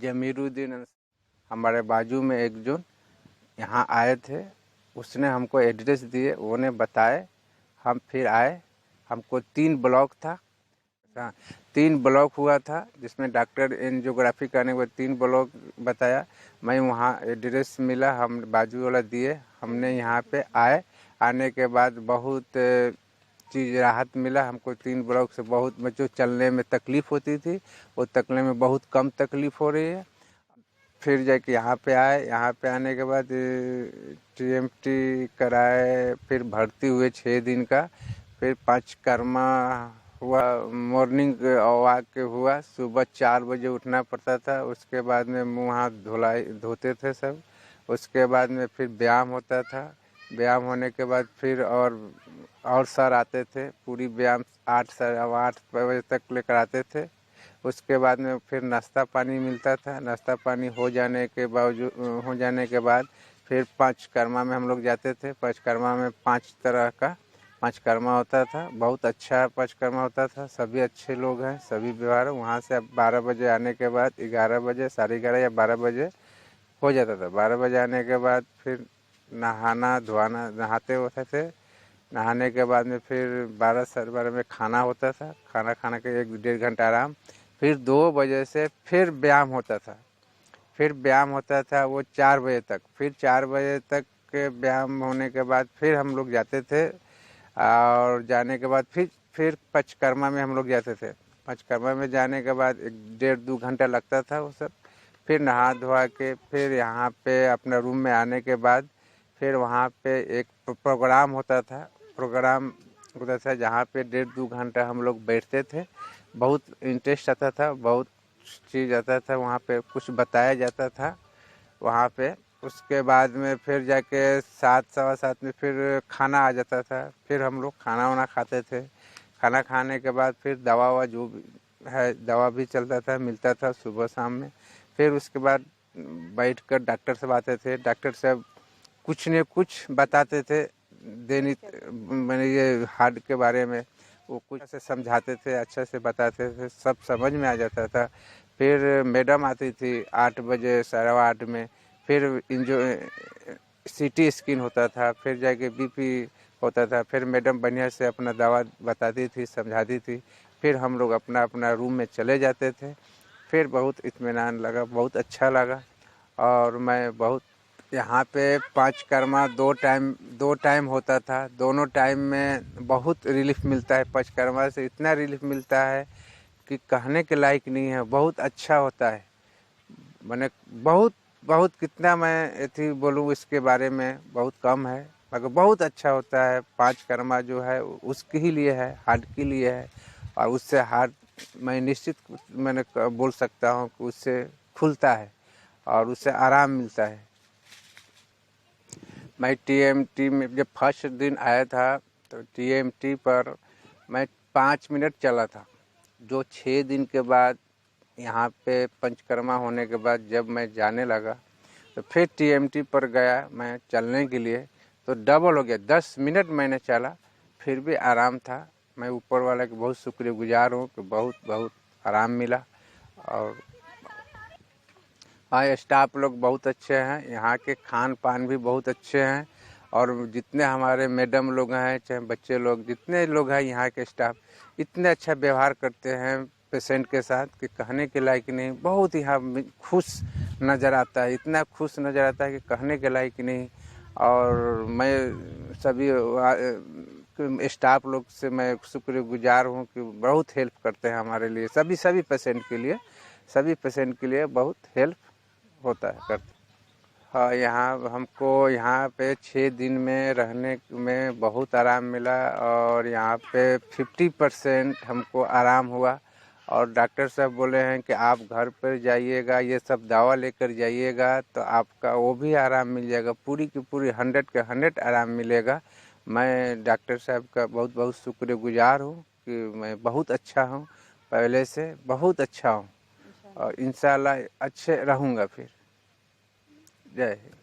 जमीरुद्दीन हमारे बाजू में एक जन यहाँ आए थे, उसने हमको एड्रेस दिए, वो ने बताए, हम फिर आए। हमको 3 ब्लॉक था, 3 ब्लॉक हुआ था, जिसमें डॉक्टर एंजियोग्राफी करने के बाद 3 ब्लॉक बताया। मैं वहाँ एड्रेस मिला, हम बाजू वाला दिए, हमने यहाँ पे आए। आने के बाद बहुत चीज़ राहत मिला हमको। 3 ब्लॉक से बहुत जो चलने में तकलीफ़ होती थी, वो चलने में बहुत कम तकलीफ़ हो रही है। फिर जाके यहाँ पे आए, यहाँ पे आने के बाद टीएमटी कराए, फिर भर्ती हुए 6 दिन का। फिर पंचकर्मा हुआ, मॉर्निंग वॉक हुआ, सुबह 4 बजे उठना पड़ता था। उसके बाद में मुँह हाथ धोते थे सब। उसके बाद में फिर व्यायाम होता था। व्यायाम होने के बाद फिर और सर आते थे, पूरी व्यायाम 8 साढ़े 8 बजे तक लेकर आते थे। उसके बाद में फिर नाश्ता पानी मिलता था। नाश्ता पानी हो जाने के बाद फिर पंचकर्मा में हम लोग जाते थे। पंचकर्मा में 5 तरह का पंचकर्मा होता था, बहुत अच्छा पंचकर्मा होता था। सभी अच्छे लोग हैं, सभी व्यवहार। वहाँ से अब 12 बजे आने के बाद 11 बजे, साढ़े 11 या 12 बजे हो जाता था। 12 बजे आने के बाद फिर नहाना धोना, नहाते होते थे। नहाने के बाद में फिर 12 साढ़े 12 में खाना होता था। खाना खाने के 1-1.5 घंटा आराम। फिर 2 बजे से फिर व्यायाम होता था। फिर व्यायाम होता था वो 4 बजे तक। फिर 4 बजे तक के व्यायाम होने के बाद फिर हम लोग जाते थे। और जाने के बाद फिर पंचकर्मा में हम लोग जाते थे। पंचकर्मा में जाने के बाद 1-1.5-2 घंटा लगता था वो सब। फिर नहा धोआ के फिर यहाँ पे अपना रूम में आने के बाद फिर वहाँ पे एक प्रोग्राम होता था। प्रोग्राम होता था जहाँ पे 1.5-2 घंटा हम लोग बैठते थे। बहुत इंटरेस्ट आता था, बहुत चीज़ आता था, वहाँ पे कुछ बताया जाता था वहाँ पे। उसके बाद में फिर जाके 7 सवा 7 में फिर खाना आ जाता था। फिर हम लोग खाना वाना खाते थे। खाना खाने के बाद फिर दवा वा जो भी है, दवा भी चलता था, मिलता था सुबह शाम में। फिर उसके बाद बैठ कर डॉक्टर साहब आते थे। डॉक्टर साहब कुछ न कुछ बताते थे, मैंने ये हार्ट के बारे में वो कुछ से समझाते थे, अच्छा से बताते थे, सब समझ में आ जाता था। फिर मैडम आती थी 8 बजे, साढ़े 8 में। फिर जो सीटी स्कैन होता था, फिर जाके बीपी होता था। फिर मैडम बढ़िया से अपना दवा बताती थी, समझाती थी। फिर हम लोग अपना अपना रूम में चले जाते थे। फिर बहुत इत्मीनान लगा, बहुत अच्छा लगा। और मैं बहुत यहाँ पे पंचकर्मा 2 टाइम होता था। दोनों टाइम में बहुत रिलीफ मिलता है। पंचकर्मा से इतना रिलीफ मिलता है कि कहने के लायक नहीं है, बहुत अच्छा होता है। मैंने बहुत बहुत कितना मैं ऐसी बोलूँ इसके बारे में, बहुत कम है, मगर बहुत अच्छा होता है। पंचकर्मा जो है उसके ही लिए है, हार्ट के लिए है। और उससे हार्ट मैं निश्चित मैंने बोल सकता हूँ कि उससे खुलता है और उससे आराम मिलता है। मैं टीएमटी में जब फर्स्ट दिन आया था तो टीएमटी पर मैं 5 मिनट चला था। जो 6 दिन के बाद यहाँ पे पंचकर्मा होने के बाद जब मैं जाने लगा तो फिर टीएमटी पर गया मैं चलने के लिए, तो डबल हो गया। 10 मिनट मैंने चला, फिर भी आराम था। मैं ऊपर वाला के बहुत शुक्रगुजार हूँ कि बहुत बहुत आराम मिला। और हाँ, स्टाफ लोग बहुत अच्छे हैं, यहाँ के खान पान भी बहुत अच्छे हैं। और जितने हमारे मैडम लोग हैं, चाहे बच्चे लोग, जितने लोग हैं यहाँ के स्टाफ, इतने अच्छा व्यवहार करते हैं पेशेंट के साथ कि कहने के लायक नहीं। बहुत यहाँ खुश नज़र आता है, इतना खुश नज़र आता है कि कहने के लायक नहीं। और मैं सभी स्टाफ लोग से मैं शुक्रगुजार हूँ कि बहुत हेल्प करते हैं हमारे लिए, सभी पेशेंट के लिए, सभी पेशेंट के लिए बहुत हेल्प होता है, करते। हाँ, यहाँ हमको यहाँ पे 6 दिन में रहने में बहुत आराम मिला। और यहाँ पे 50% हमको आराम हुआ। और डॉक्टर साहब बोले हैं कि आप घर पर जाइएगा, ये सब दवा लेकर जाइएगा तो आपका वो भी आराम मिल जाएगा, पूरी की पूरी 100 के 100 आराम मिलेगा। मैं डॉक्टर साहब का बहुत बहुत शुक्रगुजार हूँ कि मैं बहुत अच्छा हूँ, पहले से बहुत अच्छा हूँ और इंशाल्लाह अच्छे रहूँगा फिर। जय हिंद।